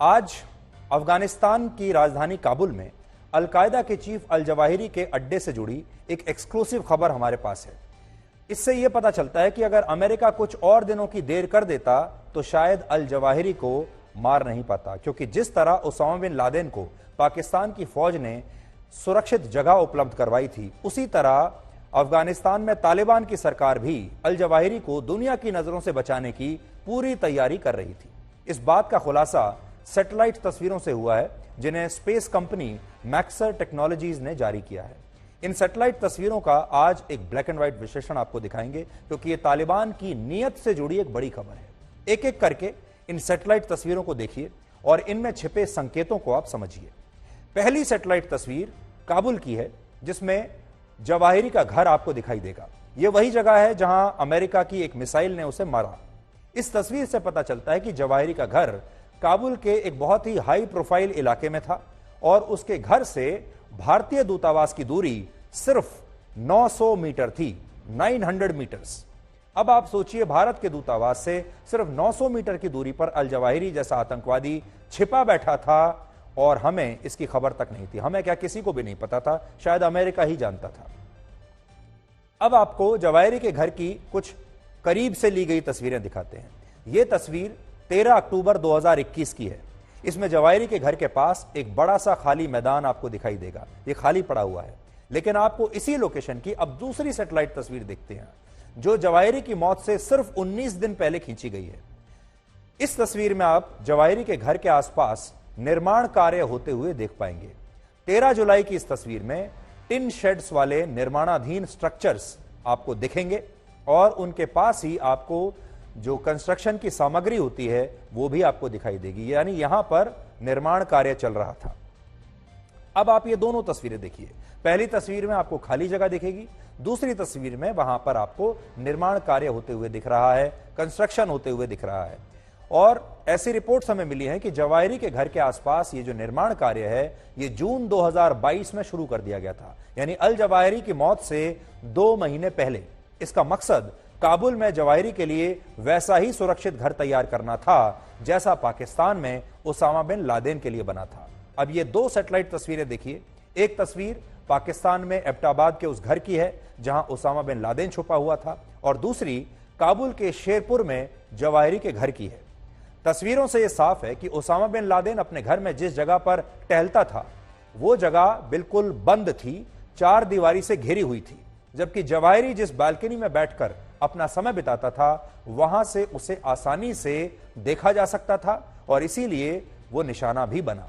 आज अफगानिस्तान की राजधानी काबुल में अल-कायदा के चीफ अल जवाहिरी के अड्डे से जुड़ी एक एक्सक्लूसिव खबर हमारे पास है। इससे यह पता चलता है कि अगर अमेरिका कुछ और दिनों की देर कर देता तो शायद अल जवाहिरी को मार नहीं पाता, क्योंकि जिस तरह उसामा बिन लादेन को पाकिस्तान की फौज ने सुरक्षित जगह उपलब्ध करवाई थी, उसी तरह अफगानिस्तान में तालिबान की सरकार भी अल जवाहिरी को दुनिया की नजरों से बचाने की पूरी तैयारी कर रही थी। इस बात का खुलासा सैटेलाइट तस्वीरों से हुआ है जिन्हें स्पेस कंपनी मैक्सर टेक्नोलॉजीज ने जारी किया है। इन सैटेलाइट तस्वीरों का आज एक ब्लैक एंड व्हाइट विश्लेषण आपको दिखाएंगे, क्योंकि ये तालिबान की नीयत से जुड़ी एक बड़ी खबर है। एक एक करके इन सैटेलाइट तस्वीरों को देखिए और इनमें छिपे संकेतों को आप समझिए। पहली सैटेलाइट तस्वीर काबुल की है, जिसमें जवाहिरी का घर आपको दिखाई देगा। यह वही जगह है जहां अमेरिका की एक मिसाइल ने उसे मारा। इस तस्वीर से पता चलता है कि जवाहिरी का घर काबुल के एक बहुत ही हाई प्रोफाइल इलाके में था और उसके घर से भारतीय दूतावास की दूरी सिर्फ 900 मीटर थी, 900 मीटर्स। अब आप सोचिए, भारत के दूतावास से सिर्फ 900 मीटर की दूरी पर अल जवाहिरी जैसा आतंकवादी छिपा बैठा था और हमें इसकी खबर तक नहीं थी। हमें क्या, किसी को भी नहीं पता था, शायद अमेरिका ही जानता था। अब आपको जवाहिरी के घर की कुछ करीब से ली गई तस्वीरें दिखाते हैं। यह तस्वीर 13 अक्टूबर 2021 की है। इसमें जवाहिरी के घर के पास एक बड़ा सा खाली मैदान आपको दिखाई देगा। यह खाली पड़ा हुआ है, लेकिन आपको इसी लोकेशन की अब दूसरी सैटेलाइट तस्वीर दिखते हैं, जो जवाहिरी की मौत से सिर्फ 19 दिन पहले खींची गई है। इस तस्वीर में आप जवाहिरी के घर के आसपास निर्माण कार्य होते हुए देख पाएंगे। 13 जुलाई की इस तस्वीर में टिन शेड्स वाले निर्माणाधीन स्ट्रक्चर्स आपको दिखेंगे और उनके पास ही आपको जो कंस्ट्रक्शन की सामग्री होती है वो भी आपको दिखाई देगी, यानी यहां पर निर्माण कार्य चल रहा था। अब आप ये दोनों तस्वीरें देखिए। पहली तस्वीर में आपको खाली जगह दिखेगी, दूसरी तस्वीर में वहां पर आपको निर्माण कार्य होते हुए दिख रहा है, कंस्ट्रक्शन होते हुए दिख रहा है। और ऐसी रिपोर्ट्स हमें मिली हैं कि जवाहिरी के घर के आसपास ये जो निर्माण कार्य है ये जून 2022 में शुरू कर दिया गया था, यानी अल जवाहिरी की मौत से 2 महीने पहले। इसका मकसद काबुल में जवाहिरी के लिए वैसा ही सुरक्षित घर तैयार करना था जैसा पाकिस्तान में उसामा बिन लादेन के लिए बना था। अब ये 2 सैटेलाइट तस्वीरें देखिए। एक तस्वीर पाकिस्तान में एबटाबाद के उस घर की है जहां उसामा बिन लादेन छुपा हुआ था, और दूसरी काबुल के शेरपुर में जवाहिरी के घर की है। तस्वीरों से यह साफ है कि उसामा बिन लादेन अपने घर में जिस जगह पर टहलता था वो जगह बिल्कुल बंद थी, 4 दीवारी से घिरी हुई थी, जबकि जवाहिरी जिस बालकनी में बैठकर अपना समय बिताता था वहां से उसे आसानी से देखा जा सकता था और इसीलिए वो निशाना भी बना।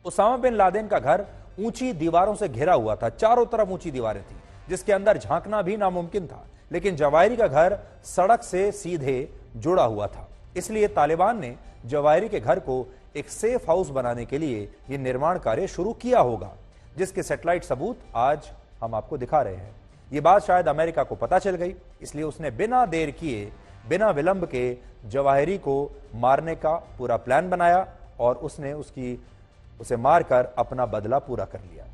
उसामा बिन लादेन का घर ऊंची दीवारों से घिरा हुआ था, चारों तरफ ऊंची दीवारें थी जिसके अंदर झांकना भी नामुमकिन था, लेकिन जवाहिरी का घर सड़क से सीधे जुड़ा हुआ था। इसलिए तालिबान ने जवाहिरी के घर को एक सेफ हाउस बनाने के लिए यह निर्माण कार्य शुरू किया होगा, जिसके सैटेलाइट सबूत आज हम आपको दिखा रहे हैं। यह बात शायद अमेरिका को पता चल गई, इसलिए उसने बिना देर किए, बिना विलंब के जवाहिरी को मारने का पूरा प्लान बनाया और उसने उसे मारकर अपना बदला पूरा कर लिया।